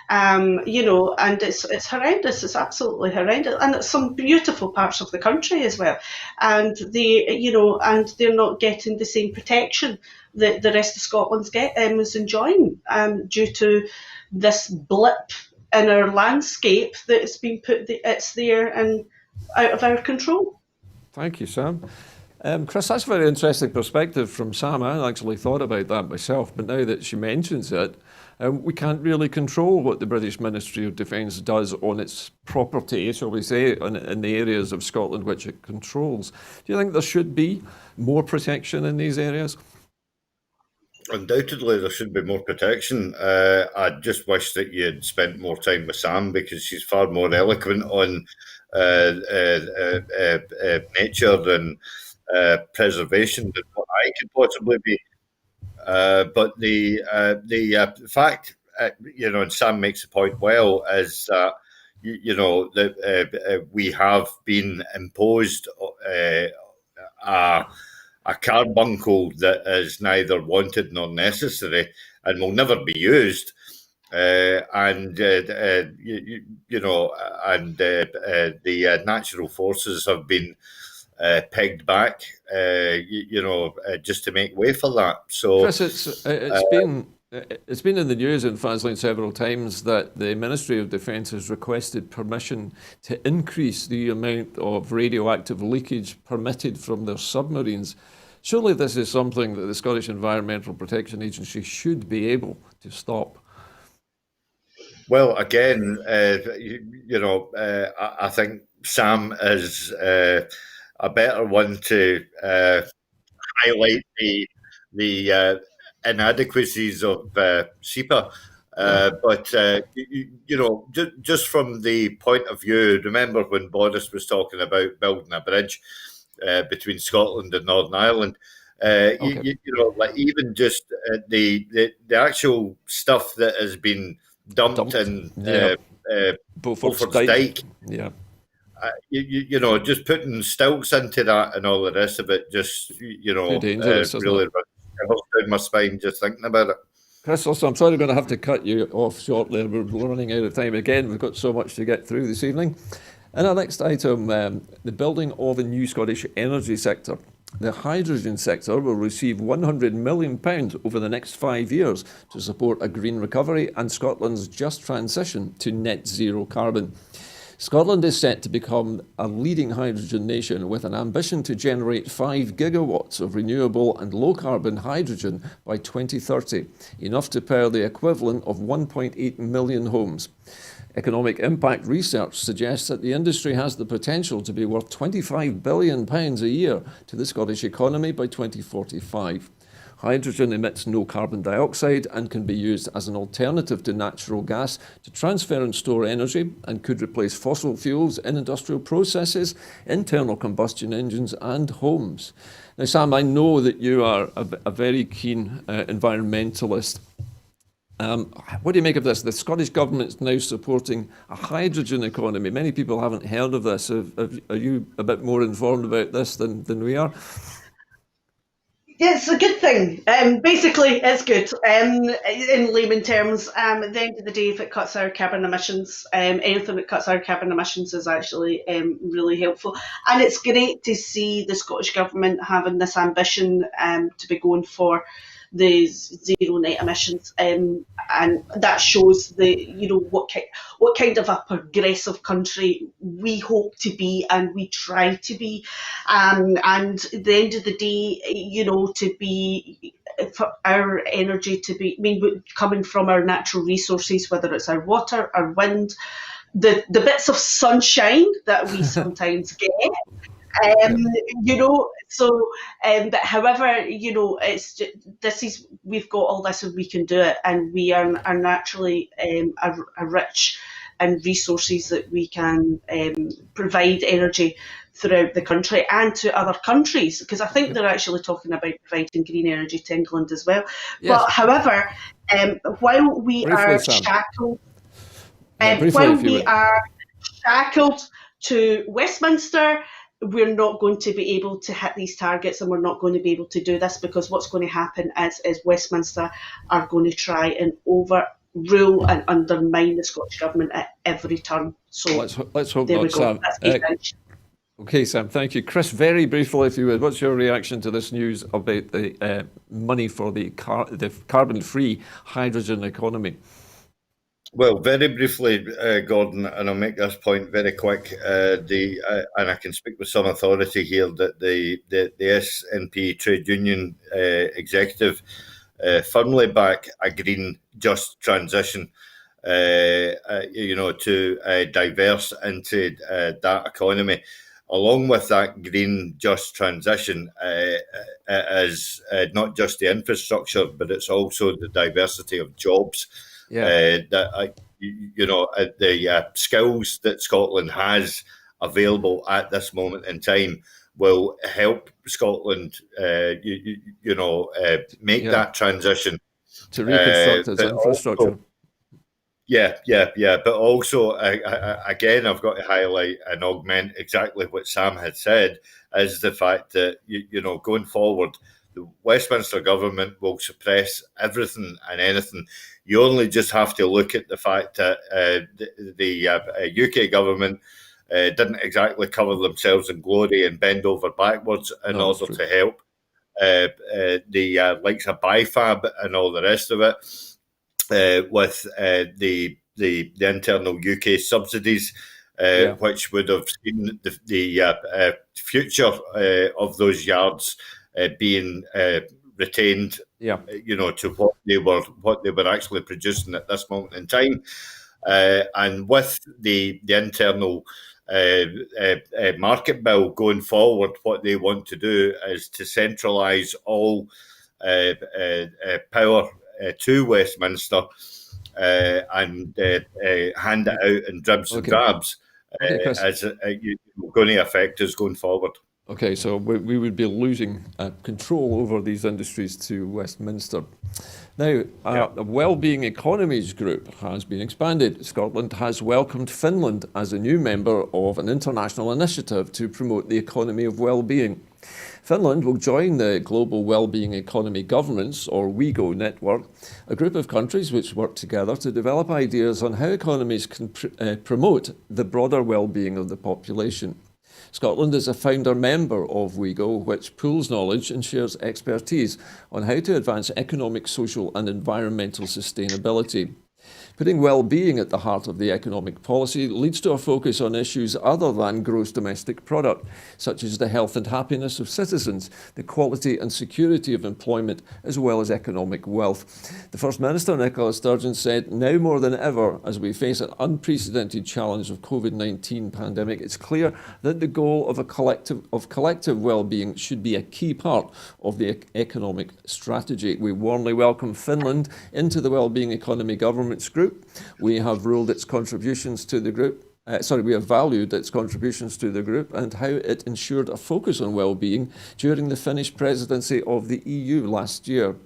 And it's horrendous. It's absolutely horrendous. And it's some beautiful parts of the country as well. And they're not getting the same protection that the rest of Scotland's is enjoying due to this blip in our landscape that's been it's there and out of our control. Thank you, Sam. Chris, that's a very interesting perspective from Sam. I hadn't actually thought about that myself, but now that she mentions it, we can't really control what the British Ministry of Defence does on its property, shall we say, in the areas of Scotland which it controls. Do you think there should be more protection in these areas? Undoubtedly, there should be more protection. I just wish that you'd spent more time with Sam because she's far more eloquent on nature than preservation than what I could possibly be. But the fact, and Sam makes the point well, is that that we have been imposed a carbuncle that is neither wanted nor necessary and will never be used. The natural forces have been pegged back, just to make way for that. So, Chris, it's been in the news in Fazline several times that the Ministry of Defence has requested permission to increase the amount of radioactive leakage permitted from their submarines. Surely this is something that the Scottish Environmental Protection Agency should be able to stop. Well, again, I think Sam is a better one to highlight the inadequacies of SEPA. But just from the point of view, remember when Boris was talking about building a bridge between Scotland and Northern Ireland? Like even just the actual stuff that has been dumped in Beaufort's Dyke. Yeah. Just putting stilts into that and all the rest of it, dangerous, really runs down my spine just thinking about it. Chris, also, I'm sorry I'm going to have to cut you off shortly. We're running out of time again. We've got so much to get through this evening. And our next item, the building of a new Scottish energy sector. The hydrogen sector will receive £100 million over the next 5 years to support a green recovery and Scotland's just transition to net zero carbon. Scotland is set to become a leading hydrogen nation with an ambition to generate 5 gigawatts of renewable and low-carbon hydrogen by 2030, enough to power the equivalent of 1.8 million homes. Economic impact research suggests that the industry has the potential to be worth £25 billion a year to the Scottish economy by 2045. Hydrogen emits no carbon dioxide and can be used as an alternative to natural gas to transfer and store energy and could replace fossil fuels in industrial processes, internal combustion engines and homes. Now, Sam, I know that you are a very keen environmentalist. What do you make of this? The Scottish Government is now supporting a hydrogen economy. Many people haven't heard of this. Are you a bit more informed about this than we are? Yeah, it's a good thing. Basically, it's good. In layman terms, at the end of the day, if it cuts our carbon emissions, anything that cuts our carbon emissions is actually really helpful. And it's great to see the Scottish Government having this ambition to be going for the zero net emissions, and that shows what kind of a progressive country we hope to be and we try to be, and at the end of the day, to be for our energy to be, coming from our natural resources, whether it's our water, our wind, the bits of sunshine that we sometimes get. But however, we've got all this and we can do it, and we are naturally a rich and resources that we can provide energy throughout the country and to other countries, because I think they're actually talking about providing green energy to England as well. Yes. But however, while we are shackled, to Westminster, we're not going to be able to hit these targets, and we're not going to be able to do this, because what's going to happen is Westminster are going to try and overrule and undermine the Scottish Government at every turn. So let's hope not, Sam. Okay, Sam, thank you. Chris, very briefly, if you would, what's your reaction to this news about the money for the carbon-free hydrogen economy? Well, very briefly, Gordon, and I'll make this point very quick. And I can speak with some authority here that the SNP trade union executive firmly back a green, just transition. To diverse into that economy. Along with that green, just transition, is not just the infrastructure, but it's also the diversity of jobs. Yeah. The skills that Scotland has available at this moment in time will help Scotland, make that transition to reconstruct its infrastructure. Also, but also, again, I've got to highlight and augment exactly what Sam had said, is the fact that going forward, the Westminster government will suppress everything and anything. You only just have to look at the fact that the UK government didn't exactly cover themselves in glory and bend over backwards in No, that's order true. to help the likes of BIFAB and all the rest of it, with the internal UK subsidies, Yeah. which would have seen the future of those yards being retained, Yeah. to what they were actually producing at this moment in time. And with the internal market bill going forward, what they want to do is to centralise all power to Westminster and hand it out in dribs and Okay. drabs, Okay, Chris. as going to affect us going forward. Okay, so we would be losing control over these industries to Westminster. Now, the Wellbeing Economies Group has been expanded. Scotland has welcomed Finland as a new member of an international initiative to promote the economy of well-being. Finland will join the Global Wellbeing Economy Governance, or WEGO network, a group of countries which work together to develop ideas on how economies can promote the broader well-being of the population. Scotland is a founder member of WEGO, which pools knowledge and shares expertise on how to advance economic, social and environmental sustainability. Putting well-being at the heart of the economic policy leads to a focus on issues other than gross domestic product, such as the health and happiness of citizens, the quality and security of employment, as well as economic wealth. The First Minister, Nicola Sturgeon, said, "Now more than ever, as we face an unprecedented challenge of COVID-19 pandemic, it's clear that the goal of collective well-being should be a key part of the economic strategy. We warmly welcome Finland into the Wellbeing Economy Governance Group. We have ruled its contributions to the group. We have valued its contributions to the group and how it ensured a focus on well-being during the Finnish presidency of the EU last year."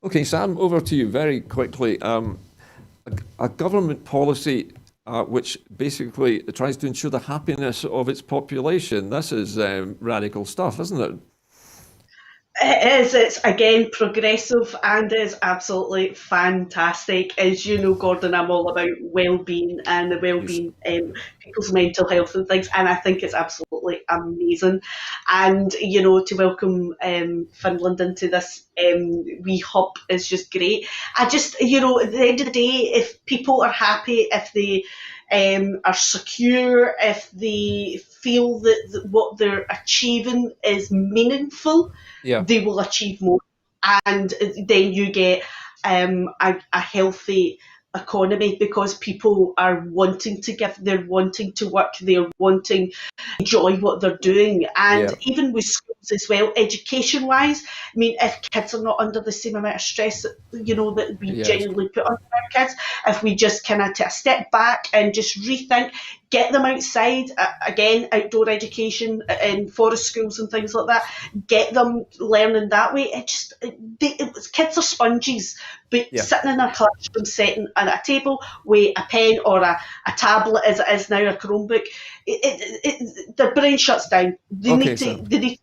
Okay, Sam, over to you very quickly. A government policy which basically tries to ensure the happiness of its population. This is radical stuff, isn't it? It is. It's again progressive and is absolutely fantastic. As you know, Gordon, I'm all about well-being and the well-being, people's mental health and things, and I think it's absolutely amazing. And to welcome Finland into this wee hub is just great. I just, at the end of the day, if people are happy, if they are secure, if they feel that what they're achieving is meaningful, they will achieve more. And then you get a healthy economy because people are wanting to give, they're wanting to work, they're wanting to enjoy what they're doing. And even with schools as well, education wise, I mean, if kids are not under the same amount of stress that we genuinely put on our kids, if we just kind of take a step back and just rethink, get them outside, again, outdoor education in forest schools and things like that, get them learning that way. Kids are sponges, but sitting in a classroom setting at a table with a pen or a tablet, as it is now, a Chromebook, their brain shuts down. They need to be able to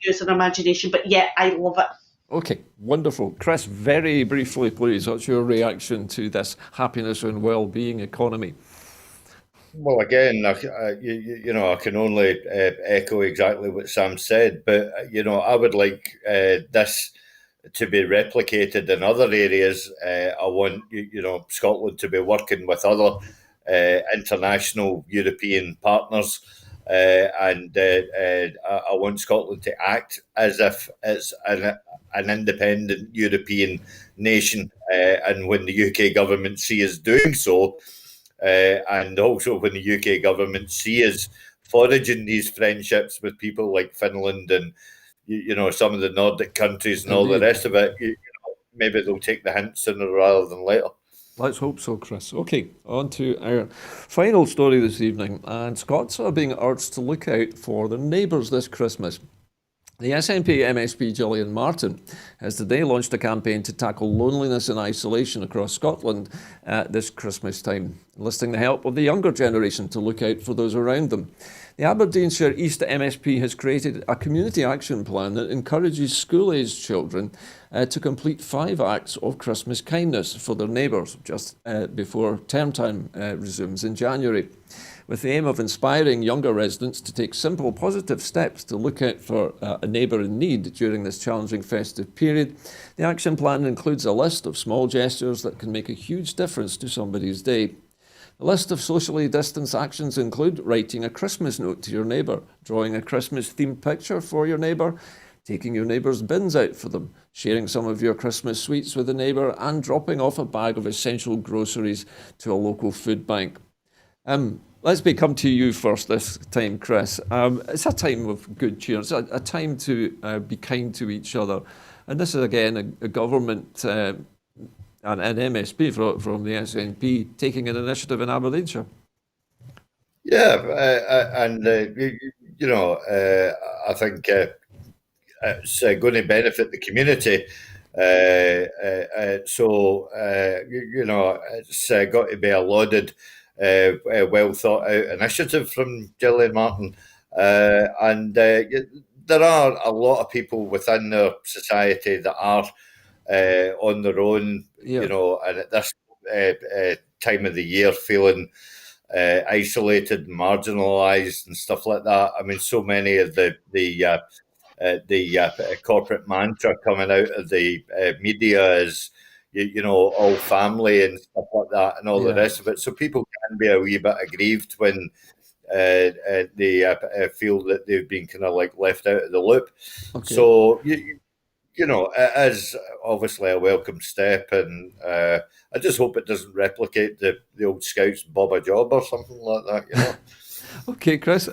use their imagination, but I love it. Okay, wonderful. Chris, very briefly, please, what's your reaction to this happiness and well-being economy? Well, again, I can only echo exactly what Sam said, but I would like this to be replicated in other areas. I want Scotland to be working with other international European partners, and I want Scotland to act as if it's an independent European nation, and when the UK government see us doing so. And also when the UK government see us foraging these friendships with people like Finland and some of the Nordic countries and all the rest of it, maybe they'll take the hint sooner rather than later. Let's hope so, Chris. Okay, on to our final story this evening. And Scots are being urged to look out for their neighbours this Christmas. The SNP MSP Gillian Martin has today launched a campaign to tackle loneliness and isolation across Scotland at this Christmas time, enlisting the help of the younger generation to look out for those around them. The Aberdeenshire East MSP has created a community action plan that encourages school-aged children to complete 5 acts of Christmas kindness for their neighbours just before term time resumes in January. with the aim of inspiring younger residents to take simple, positive steps to look out for a neighbour in need during this challenging festive period. The action plan includes a list of small gestures that can make a huge difference to somebody's day. A list of socially distanced actions include writing a Christmas note to your neighbour, drawing a Christmas-themed picture for your neighbour, taking your neighbour's bins out for them, sharing some of your Christmas sweets with a neighbour, and dropping off a bag of essential groceries to a local food bank. Let's come to you first this time, Chris. It's a time of good cheer. It's a time to be kind to each other. And this is, again, a government and an MSP from the SNP taking an initiative in Aberdeenshire. Yeah, and I think it's going to benefit the community. So it's got to be a lauded, well thought out initiative from Gillian Martin. And there are a lot of people within our society that are on their own, and at this time of the year feeling isolated, marginalised and stuff like that. I mean, so many of the corporate mantra coming out of the media is, all family and stuff like that and all the rest of it. So people can be a wee bit aggrieved when they feel that they've been kind of like left out of the loop. Okay. So, it is obviously a welcome step, and I just hope it doesn't replicate the old Scouts Bob a Job or something like that, Okay, Chris.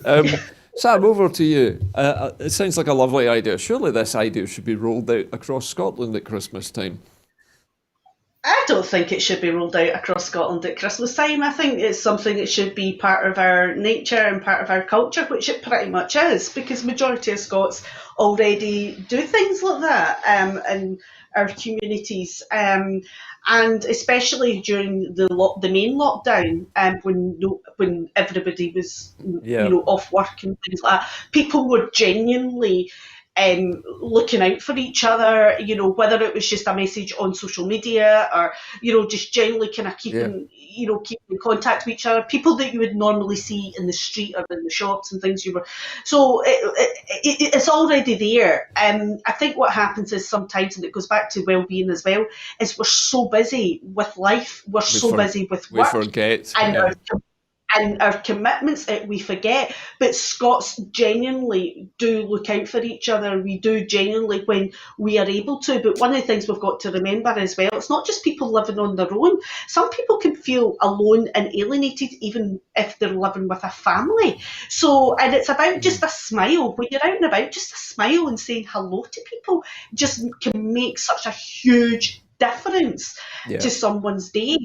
Sam, over to you. It sounds like a lovely idea. Surely this idea should be rolled out across Scotland at Christmas time. I don't think it should be rolled out across Scotland at Christmas time. I think it's something that should be part of our nature and part of our culture, which it pretty much is, because majority of Scots already do things like that in our communities. And especially during the main lockdown, when everybody was off work and things like that, people were genuinely looking out for each other, whether it was just a message on social media or, just generally kind of keeping in contact with each other, people that you would normally see in the street or in the shops and things. So it's already there. I think what happens is sometimes, and it goes back to well-being as well, is we're so busy with life, we're so busy with work. We forget. And our commitments, we forget. But Scots genuinely do look out for each other. We do genuinely when we are able to. But one of the things we've got to remember as well, it's not just people living on their own. Some people can feel alone and alienated even if they're living with a family. So, and it's about just a smile. When you're out and about, just a smile and saying hello to people just can make such a huge difference to someone's day.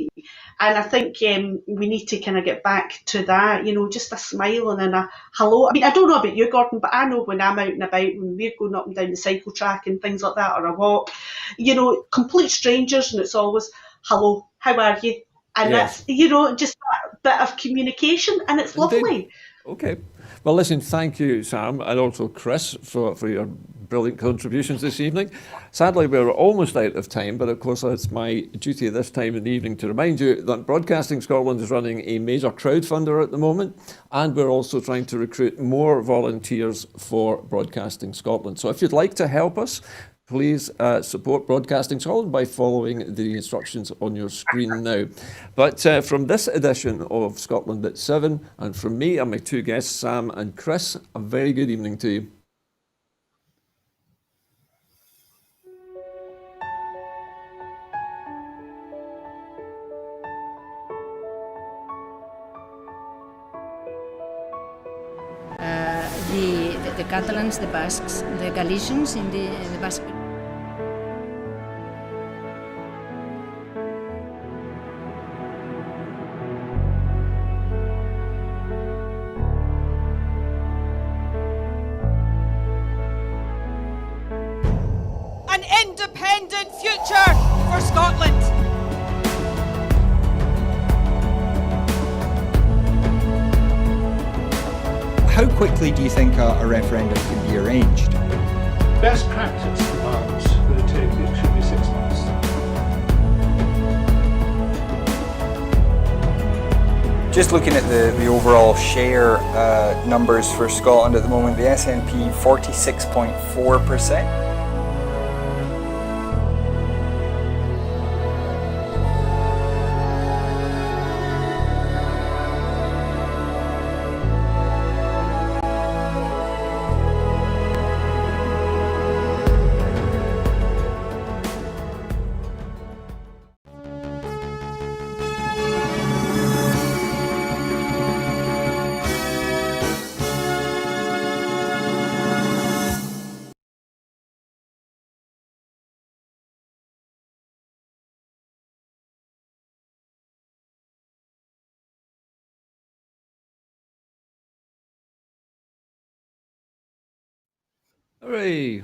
And I think we need to kind of get back to that, just a smile and a hello. I mean, I don't know about you, Gordon, but I know when I'm out and about, when we're going up and down the cycle track and things like that, or a walk, complete strangers, and it's always, hello, how are you? And that's, just that bit of communication, and it's lovely. Okay. Well, listen, thank you, Sam, and also Chris for your brilliant contributions this evening. Sadly, we're almost out of time, but of course it's my duty this time in the evening to remind you that Broadcasting Scotland is running a major crowdfunder at the moment, and we're also trying to recruit more volunteers for Broadcasting Scotland. So if you'd like to help us, please support Broadcasting Scotland by following the instructions on your screen now. But from this edition of Scotland at 7, and from me and my two guests, Sam and Chris, a very good evening to you. The Catalans, the Basques, the Galicians in the Basque. An independent future for Scotland. How quickly do you think a referendum can be arranged? Best practice demands that it should be 6 months. Just looking at the overall share numbers for Scotland at the moment, the SNP 46.4%. Hooray!